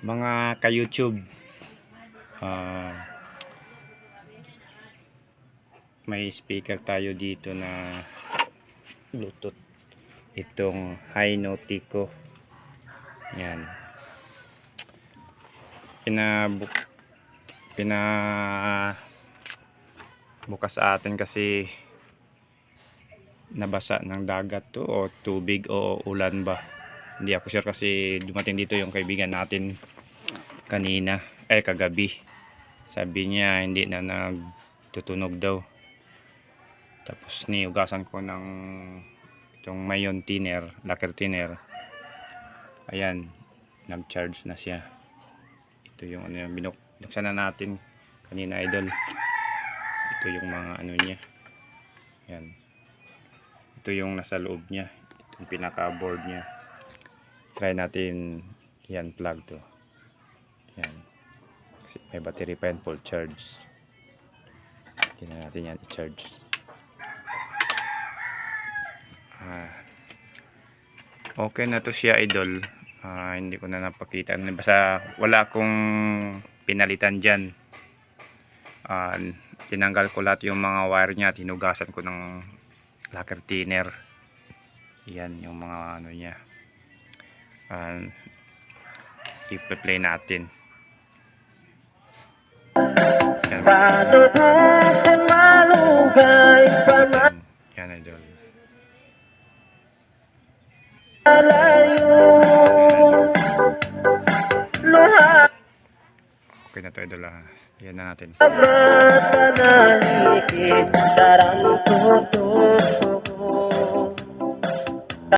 Mga ka-YouTube, may speaker tayo dito na Bluetooth. Itong Hinotico. Yan. Bukas sa atin kasi nabasa ng dagat to o tubig o ulan ba. Hindi ako sure kasi dumating dito yung kaibigan natin kagabi. Sabi niya hindi na nagtutunog daw. Tapos niugasan ko ng itong mayon thinner, lacquer thinner. Ayan, nag-charge na siya. Ito yung ano, binuksan na natin kanina, idol. Ito yung mga ano niya. Ayan. Ito yung nasa loob niya. Itong pinaka-board niya. Try natin yan, plug to. Yan. Kasi may battery pa yan, full charge. Tingnan natin yan i-charge. Okay na to siya, idol. Hindi ko na napakita. Basta wala akong pinalitan dyan. Tinanggal ko lahat yung mga wire niya. Tinugasan ko ng lacquer thinner. Yan yung mga ano niya. I-play natin. Yan, idol. Okay na to, idol. Yan na natin.